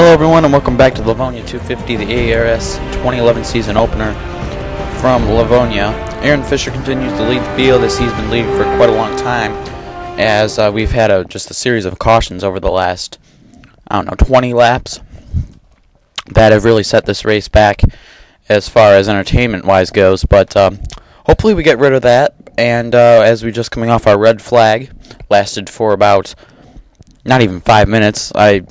Hello everyone and welcome back to Livonia 250, the AARS 2011 season opener from Livonia. Aaron Fisher continues to lead the field as he's been leading for quite a long time, as we've had just a series of cautions over the last, 20 laps that have really set this race back as far as entertainment-wise goes. But hopefully we get rid of that, and as we just coming off our red flag, lasted for about not even 5 minutes. I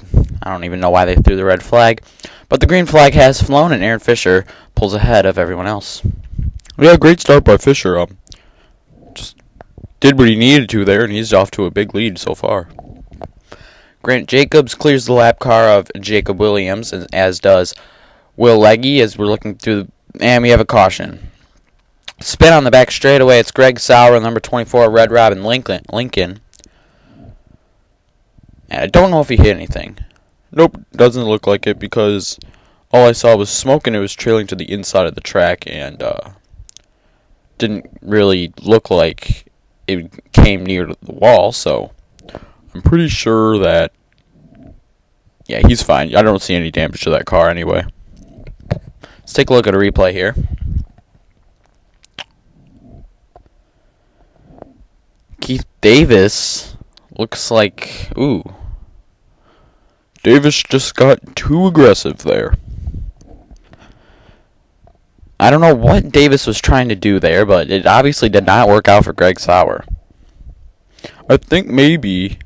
don't even know why they threw the red flag. But the green flag has flown, and Aaron Fisher pulls ahead of everyone else. Yeah, great start by Fisher. Just did what he needed to there, and he's off to a big lead so far. Grant Jacobs clears the lap car of Jacob Williams, as does Will Legge, as we're looking through and we have a caution. Spin on the back straightaway. It's Greg Sauer, number 24, Red Robin Lincoln. And I don't know if he hit anything. Nope, doesn't look like it because all I saw was smoke and it was trailing to the inside of the track and didn't really look like it came near to the wall, so I'm pretty sure that, yeah, he's fine. I don't see any damage to that car anyway. Let's take a look at a replay here. Keith Davis looks like, Davis just got too aggressive there. I don't know what Davis was trying to do there, but it obviously did not work out for Greg Sauer. I think maybe...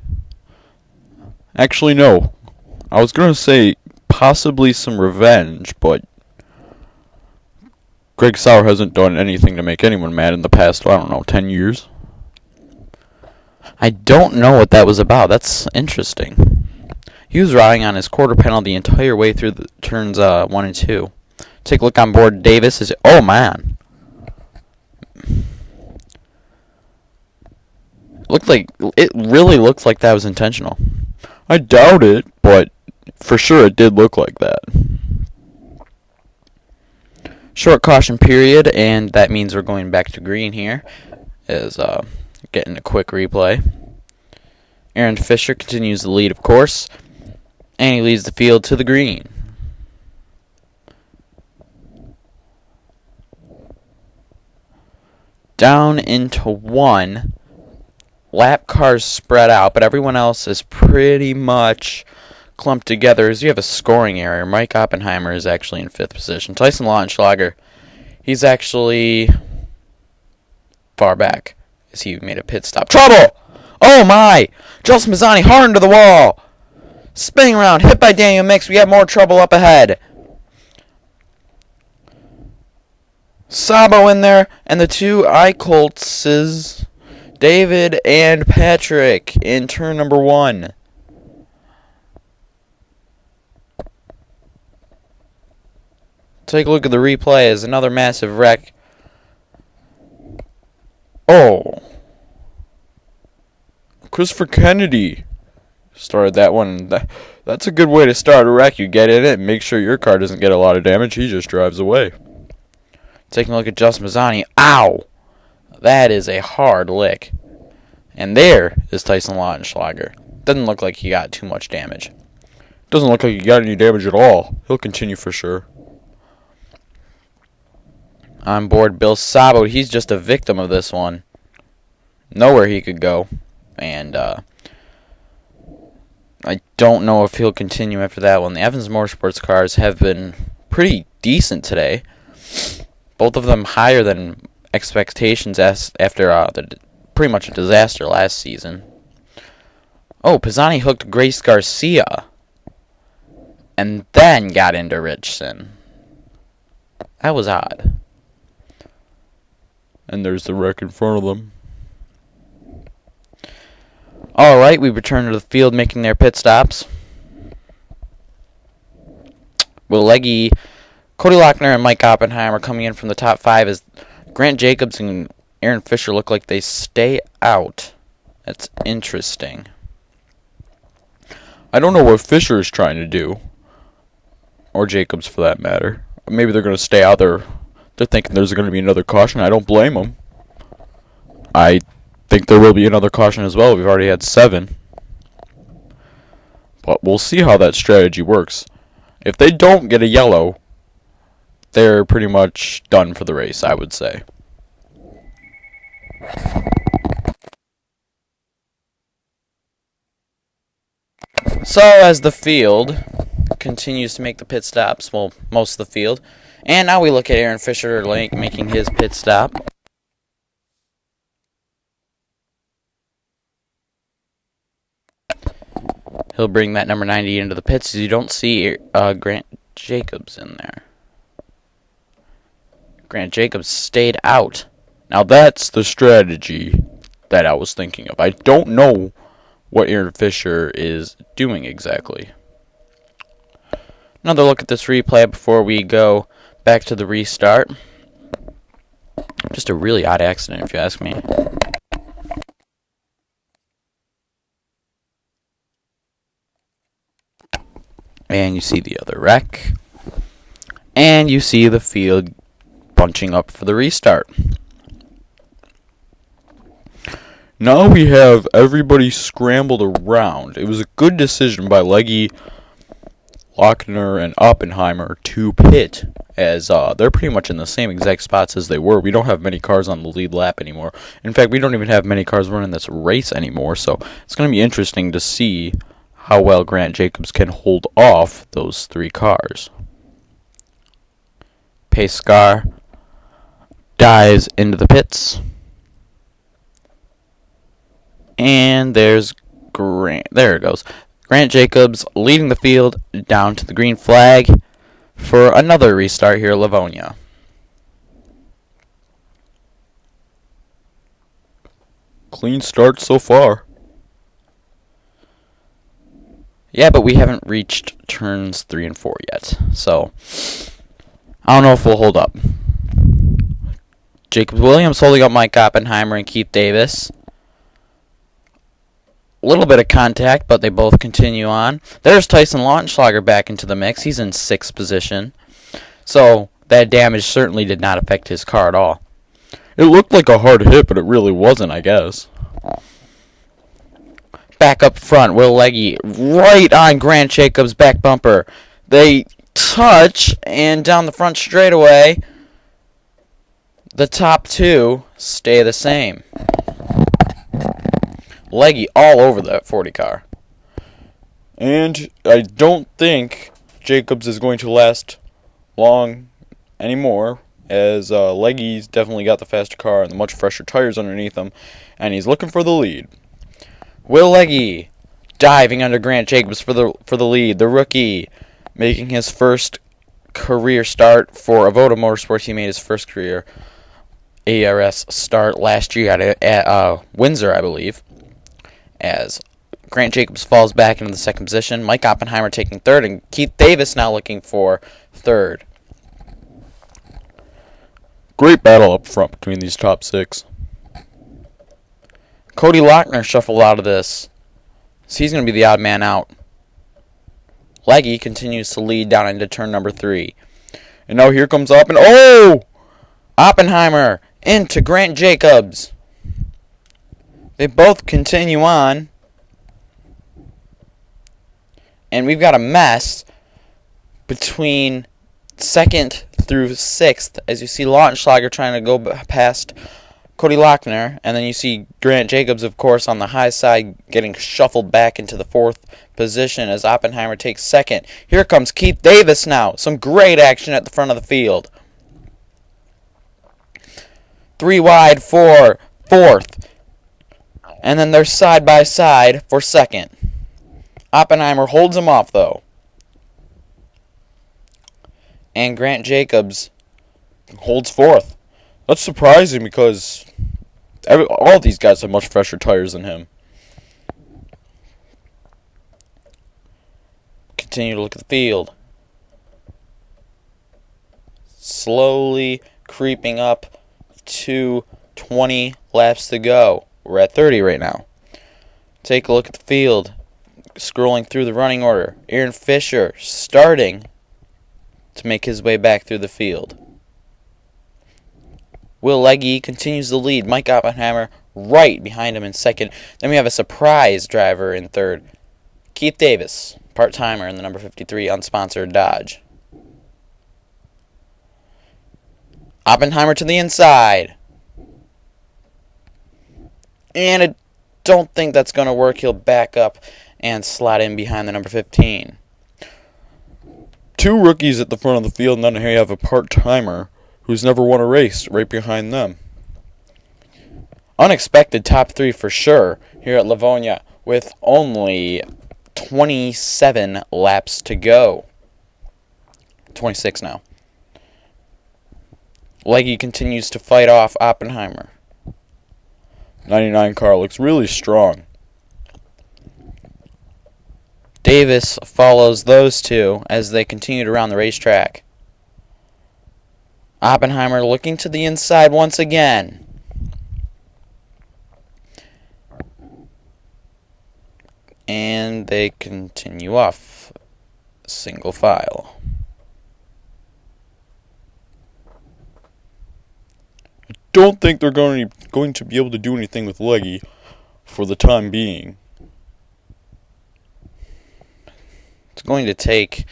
Actually, no. I was going to say possibly some revenge, but Greg Sauer hasn't done anything to make anyone mad in the past, 10 years. I don't know what that was about. That's interesting. He was riding on his quarter panel the entire way through the turns 1 and 2. Take a look on board. Davis. Oh, man. It really looked like that was intentional. I doubt it, but for sure it did look like that. Short caution period, and that means we're going back to green here. Getting a quick replay. Aaron Fisher continues the lead, of course, and he leads the field to the green. Down into one. Lap cars spread out, but everyone else is pretty much clumped together as you have a scoring area. Mike Oppenheimer is actually in 5th position. Tyson Lautenschlager, he's actually far back as he made a pit stop. Trouble! Oh my! Justin Mazzani hard into the wall! Spinning around, hit by Daniel Mix. We have more trouble up ahead. Sabo in there, and the two I-Coltses, David and Patrick, in turn number 1. Take a look at the replay as another massive wreck. Oh. Christopher Kennedy started that one. That's a good way to start a wreck. You get in it and make sure your car doesn't get a lot of damage. He just drives away. Taking a look at Justin Mazzani. Ow! That is a hard lick. And there is Tyson Lautenschlager. Doesn't look like he got too much damage. Doesn't look like he got any damage at all. He'll continue for sure. On board Bill Sabo. He's just a victim of this one. Nowhere he could go. And I don't know if he'll continue after that one. The Evans Motorsports cars have been pretty decent today. Both of them higher than expectations after pretty much a disaster last season. Oh, Pisani hooked Grace Garcia. And then got into Richson. That was odd. And there's the wreck in front of them. Alright, we return to the field making their pit stops. Will Legge, Cody Lochner, and Mike Oppenheimer coming in from the top 5 as Grant Jacobs and Aaron Fisher look like they stay out. That's interesting. I don't know what Fisher is trying to do. Or Jacobs for that matter. Maybe they're going to stay out there. They're thinking there's going to be another caution. I don't blame them. I think there will be another caution as well. We've already had 7. But we'll see how that strategy works. If they don't get a yellow, they're pretty much done for the race, I would say. So as the field continues to make the pit stops, well, most of the field, and now we look at Aaron Fisher making his pit stop. He'll bring that number 90 into the pits. You don't see Grant Jacobs in there. Grant Jacobs stayed out. Now that's the strategy that I was thinking of. I don't know what Aaron Fisher is doing exactly. Another look at this replay before we go back to the restart. Just a really odd accident, if you ask me. And you see the other wreck. And you see the field bunching up for the restart. Now we have everybody scrambled around. It was a good decision by Leggy, Lochner, and Oppenheimer to pit, as they're pretty much in the same exact spots as they were. We don't have many cars on the lead lap anymore. In fact, we don't even have many cars running this race anymore, so it's going to be interesting to see how well Grant Jacobs can hold off those three cars. Pace car dives into the pits. And there's Grant. There it goes. Grant Jacobs leading the field down to the green flag for another restart here at Livonia. Clean start so far. Yeah, but we haven't reached turns 3 and 4 yet. So, I don't know if we'll hold up. Jacob Williams holding up Mike Oppenheimer and Keith Davis. A little bit of contact, but they both continue on. There's Tyson Lautenschlager back into the mix. He's in 6th position. So, that damage certainly did not affect his car at all. It looked like a hard hit, but it really wasn't, I guess. Back up front, Will Leggy right on Grant Jacobs' back bumper. They touch, and down the front straightaway, the top two stay the same. Leggy all over that 40 car. And I don't think Jacobs is going to last long anymore, as Leggy's definitely got the faster car and the much fresher tires underneath him, and he's looking for the lead. Will Leggy diving under Grant Jacobs for the lead. The rookie making his first career start for Avoda Motorsports. He made his first career AARS start last year at Windsor, I believe. As Grant Jacobs falls back into the 2nd position. Mike Oppenheimer taking 3rd, and Keith Davis now looking for 3rd. Great battle up front between these top 6. Cody Lochner shuffled out of this, so he's going to be the odd man out. Leggy continues to lead down into turn number 3. And now here comes Oh! Oppenheimer into Grant Jacobs. They both continue on. And we've got a mess between 2nd through 6th, as you see Lautenschlager trying to go past Cody Lochner, and then you see Grant Jacobs, of course, on the high side getting shuffled back into the 4th position as Oppenheimer takes 2nd. Here comes Keith Davis now. Some great action at the front of the field. 3 wide for 4th. And then they're side by side for 2nd. Oppenheimer holds him off, though. And Grant Jacobs holds 4th. That's surprising because all these guys have much fresher tires than him. Continue to look at the field. Slowly creeping up to 20 laps to go. We're at 30 right now. Take a look at the field. Scrolling through the running order. Aaron Fisher starting to make his way back through the field. Will Leggy continues to lead. Mike Oppenheimer right behind him in 2nd. Then we have a surprise driver in 3rd. Keith Davis part-timer in the number 53 unsponsored Dodge. Oppenheimer to the inside. And I don't think that's going to work. He'll back up and slot in behind the number 15. Two rookies at the front of the field, and then here you have a part-timer who's never won a race right behind them. Unexpected top three for sure here at Livonia with only 27 laps to go. 26 now. Leggy continues to fight off Oppenheimer. 99 car looks really strong. Davis follows those two as they continue around the racetrack. Oppenheimer looking to the inside once again. And they continue off single file. Don't think they're going to be able to do anything with Leggy for the time being. It's going to take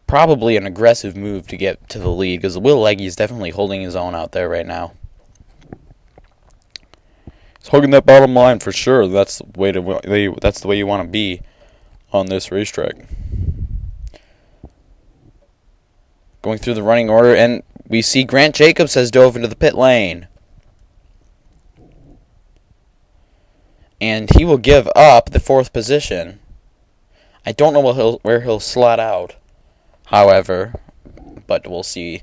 probably an aggressive move to get to the lead because Will Leggy is definitely holding his own out there right now. He's hugging that bottom line for sure. That's the way you want to be on this racetrack. Going through the running order, and we see Grant Jacobs has dove into the pit lane. And he will give up the 4th position. I don't know where he'll slot out, however, but we'll see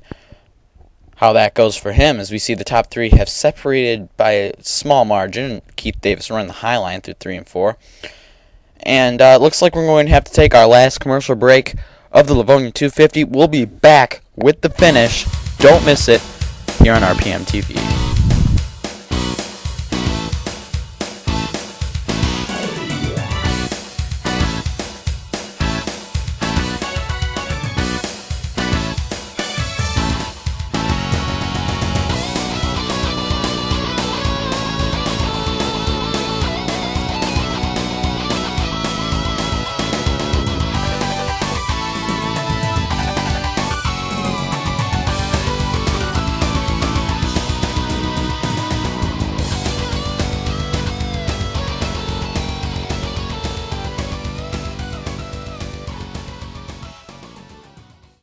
how that goes for him as we see the top 3 have separated by a small margin. Keith Davis running the high line through 3 and 4. And it looks like we're going to have to take our last commercial break of the Livonia 250. We'll be back with the finish. Don't miss it here on RPM TV.